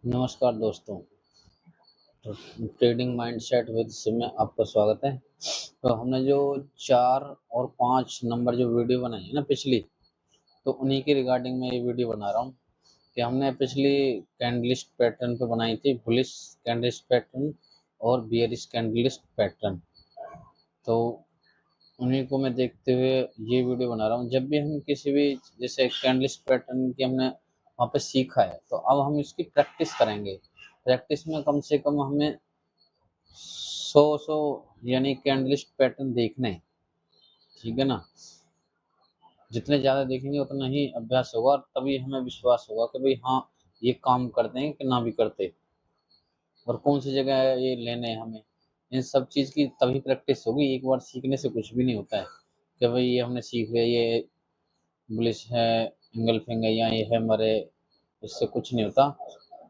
नमस्कार दोस्तों। तो ट्रेडिंग माइंडसेट विद सिम में आपका स्वागत है। तो हमने जो 4 और 5 नंबर जो वीडियो बनाई है ना पिछली, तो उन्हीं के रिगार्डिंग मैं ये वीडियो बना रहा हूँ कि हमने पिछली कैंडलिस्ट पैटर्न पे बनाई थी, बुलिश कैंडलिस्ट पैटर्न और बियरिश कैंडलिस्ट पैटर्न। तो उन्हीं को मैं देखते हुए ये वीडियो बना रहा हूँ। जब भी हम किसी भी जैसे कैंडलिस्ट पैटर्न की हमने वहाँ पे सीखा है, तो अब हम इसकी प्रैक्टिस करेंगे। प्रैक्टिस में कम से कम हमें 100 यानी कैंडलिस्ट पैटर्न देखने हैं, ठीक है ना। जितने ज़्यादा देखेंगे उतना ही अभ्यास होगा और तभी हमें विश्वास होगा कि भाई हाँ, ये काम करते हैं कि ना भी करते, और कौन सी जगह ये लेने हैं हमें। इन सब चीज़ की तभी प्रैक्टिस होगी। एक बार सीखने से कुछ भी नहीं होता है कि भाई ये हमने सीख लिया, ये बुलिश है, इंगल्फिंग है या ये है मरे, इससे कुछ नहीं होता।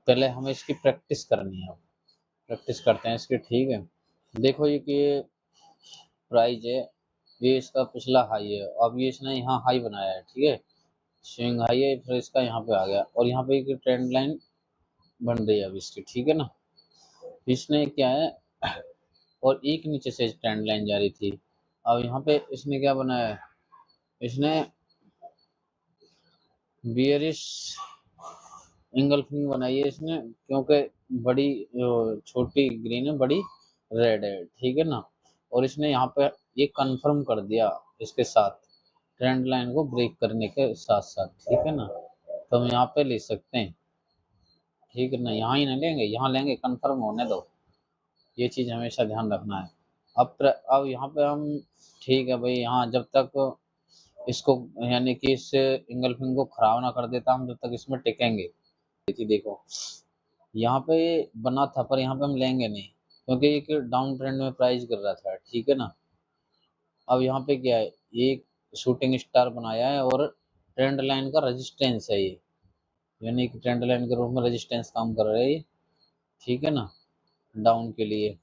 पहले हमें इसकी प्रैक्टिस करनी है। प्रैक्टिस करते हैं इसकी, ठीक है। देखो ये कि प्राइस है, ये इसका पिछला हाई है। अब ये इसने यहाँ हाई बनाया है, ठीक है, स्विंग हाई है, फिर इसका यहाँ पे आ गया और यहाँ पे एक ट्रेंड लाइन बन रही है अब इसकी, ठीक है ना। इसने क्या है, और एक नीचे से ट्रेंड लाइन जा रही थी। अब यहाँ पे इसने क्या बनाया है, इसने बियरिश इंगल्फिंग बनाई है इसने, क्योंकि बड़ी छोटी ग्रीन है, बड़ी रेड है, ठीक है ना। और इसने यहाँ पे ये कंफर्म कर दिया इसके साथ, ट्रेंड लाइन को ब्रेक करने के साथ साथ, ठीक है ना। तो हम यहाँ पे ले सकते हैं, ठीक है ना। यहाँ ही नहीं लेंगे, यहाँ लेंगे, कंफर्म होने दो। ये चीज़ हमेशा ध्यान रखना है। अब यहाँ पे हम, ठीक है भाई, यहाँ जब तक इसको यानी कि इस इंगल्फिंग को खराब ना कर देता, हम जब तक इसमें टिकेंगे। देखो यहाँ पे बना था, पर यहाँ पे हम लेंगे नहीं क्योंकि एक डाउन ट्रेंड में प्राइस कर रहा था, ठीक है ना। अब यहाँ पे क्या है, एक शूटिंग स्टार बनाया है और ट्रेंड लाइन का रेजिस्टेंस है ये, यानी कि ट्रेंड लाइन के रूप में रेजिस्टेंस काम कर रहा है ये, ठीक है ना, डाउन के लिए।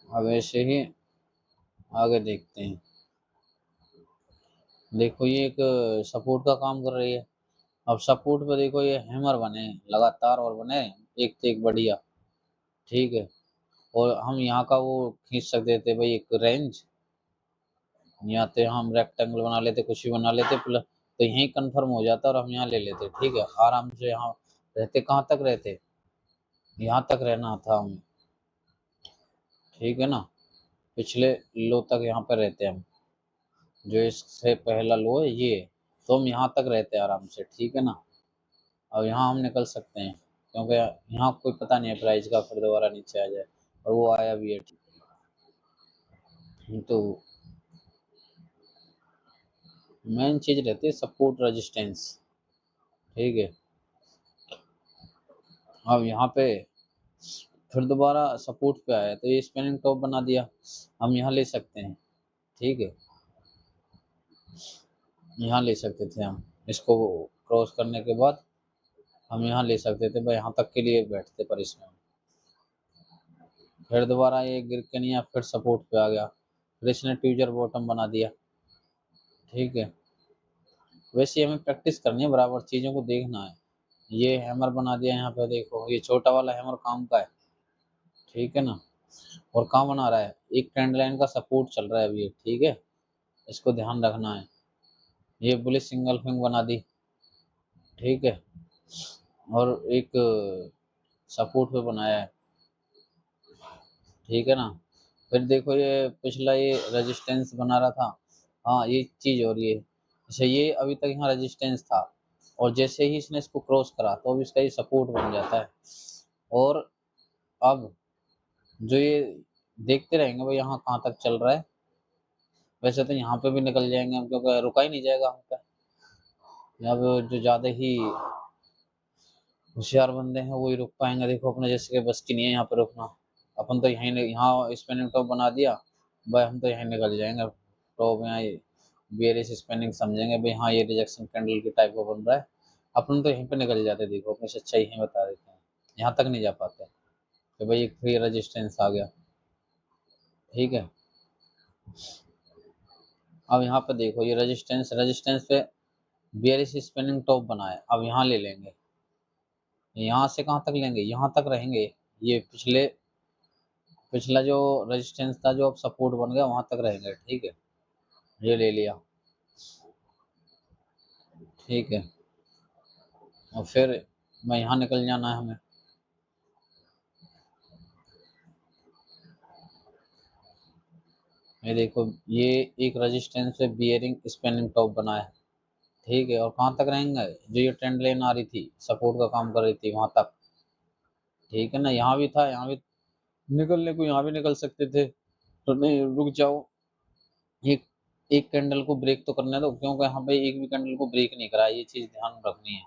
अब ऐसे ही आगे देखते हैं। देखो ये एक सपोर्ट का काम कर रही है। अब सपोर्ट पे देखो ये हैमर बने लगातार और बने, एक से एक बढ़िया, ठीक है। और हम यहाँ का वो खींच सकते थे भाई, एक रेंज। यहाँ पे हम रेक्टेंगल बना लेते, कुछ भी बना लेते, प्लस तो यहीं कंफर्म हो जाता और हम यहाँ ले लेते, ठीक है, आराम से। यहाँ रहते, कहाँ तक रहते, यहाँ तक रहना था हमें, ठीक है ना। पिछले लो तक यहाँ पर रहते हम, जो इससे पहला लो है ये, तो हम यहाँ तक रहते आराम से, ठीक है ना। अब यहाँ हम निकल सकते हैं क्योंकि यहाँ कोई पता नहीं है प्राइस का, फिर दोबारा नीचे आ जाए, और वो आया भी है, तो मेन चीज रहती है सपोर्ट रेजिस्टेंस, ठीक है। अब यहाँ पे फिर दोबारा सपोर्ट पे आया तो ये स्पिनिंग टॉप बना दिया, हम यहाँ ले सकते हैं, ठीक है। यहाँ ले सकते थे हम, इसको क्रॉस करने के बाद हम यहाँ ले सकते थे भाई, यहाँ तक के लिए बैठते, पर इसमें फिर दोबारा ये गिर के नहीं, फिर सपोर्ट पे आ गया, फिर इसने ट्यूजर बॉटम बना दिया, ठीक है। वैसे हमें प्रैक्टिस करनी है, बराबर चीज़ों को देखना है। ये हैमर बना दिया यहाँ पे, देखो ये छोटा वाला हैमर काम का है, ठीक है ना। और कहाँ बना रहा है, एक ट्रेंड लाइन का सपोर्ट चल रहा है अभी, ठीक है, इसको ध्यान रखना है। ये बुलिश सिंगल फिंग बना दी, ठीक है, और एक सपोर्ट पे बनाया है, ठीक है ना। फिर देखो ये पिछला ये रेजिस्टेंस बना रहा था, हाँ ये चीज़ हो रही है। अच्छा, ये अभी तक यहाँ रेजिस्टेंस था, और जैसे ही इसने इसको क्रॉस करा तो अब इसका ये सपोर्ट बन जाता है। और अब जो ये देखते रहेंगे भाई यहाँ कहाँ तक चल रहा है। वैसे तो यहाँ पे भी निकल जाएंगे हम, क्योंकि रुका ही नहीं जाएगा हम पे। अब जो ज़्यादा ही होशियार बंदे हैं वही रुक पाएंगे, देखो अपने जैसे के बस की नहीं है यहाँ पे रुकना। अपन तो यहीं यहाँ स्पिनिंग टॉप बना दिया भाई, हम तो यहीं निकल जाएंगे टॉप, यहाँ बेरिश स्पिनिंग समझेंगे भाई, हाँ ये रिजेक्शन कैंडल के टाइप का बन रहा है, अपन तो यहीं पे निकल जाते। देखो अपनी सच्चाई यहीं बता देते हैं, यहाँ तक नहीं जा पाते कि भाई एक फ्री रेजिस्टेंस आ गया, ठीक है। अब यहाँ पे देखो ये रेजिस्टेंस रेजिस्टेंस पे बेरिश स्पिनिंग टॉप बना है, अब यहाँ ले लेंगे, यहाँ से कहाँ तक लेंगे, यहाँ तक रहेंगे। ये पिछला जो रेजिस्टेंस था जो अब सपोर्ट बन गया वहां तक रहेंगे। ठीक है, ये ले लिया। ठीक है, और फिर मैं यहाँ निकल जाना है हमें। ये देखो, ये एक रेजिस्टेंस पे बियरिंग स्पिनिंग टॉप बना है। ठीक है, और कहाँ तक रहेंगे, जो ये ट्रेंड लाइन आ रही थी सपोर्ट का काम कर रही थी वहां तक। ठीक है ना, यहाँ भी था, यहाँ भी निकलने को यहाँ भी निकल सकते थे, तो नहीं, रुक जाओ। एक एक कैंडल को ब्रेक तो करने दो, क्योंकि यहाँ पे एक भी कैंडल को ब्रेक नहीं करा है, ये चीज ध्यान रखनी है।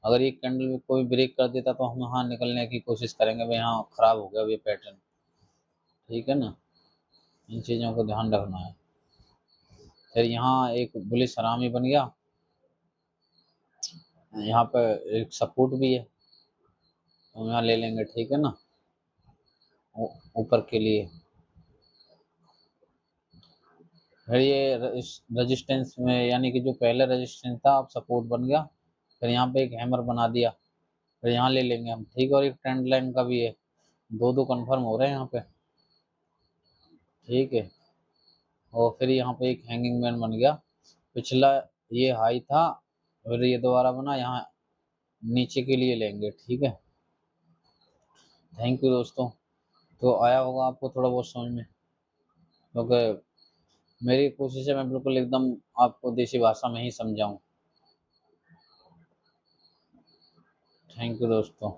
अगर एक कैंडल को भी ब्रेक कर देता तो हम यहाँ निकलने की कोशिश करेंगे, भाई यहाँ खराब हो गया ये पैटर्न। ठीक है ना, इन चीजों को ध्यान रखना है। फिर यहाँ एक बुलिश हरामी बन गया, यहाँ पे एक सपोर्ट भी है, तो यहाँ ले लेंगे। ठीक है ना, ऊपर के लिए। फिर ये रेजिस्टेंस में, यानी कि जो पहले रेजिस्टेंस था अब सपोर्ट बन गया। फिर यहाँ पे एक हैमर बना दिया, फिर यहाँ ले लेंगे हम। ठीक है, और एक ट्रेंड लाइन का भी है, दो दो कंफर्म हो रहे हैं यहाँ पे। ठीक है, और फिर यहाँ पे एक हैंगिंग मैन बन गया। पिछला ये हाई था, फिर ये दोबारा बना, यहाँ नीचे के लिए लेंगे। ठीक है, थैंक यू दोस्तों। तो आया होगा आपको थोड़ा बहुत समझ में, क्योंकि मेरी कोशिश है मैं बिल्कुल एकदम आपको देसी भाषा में ही समझाऊं। थैंक यू दोस्तों।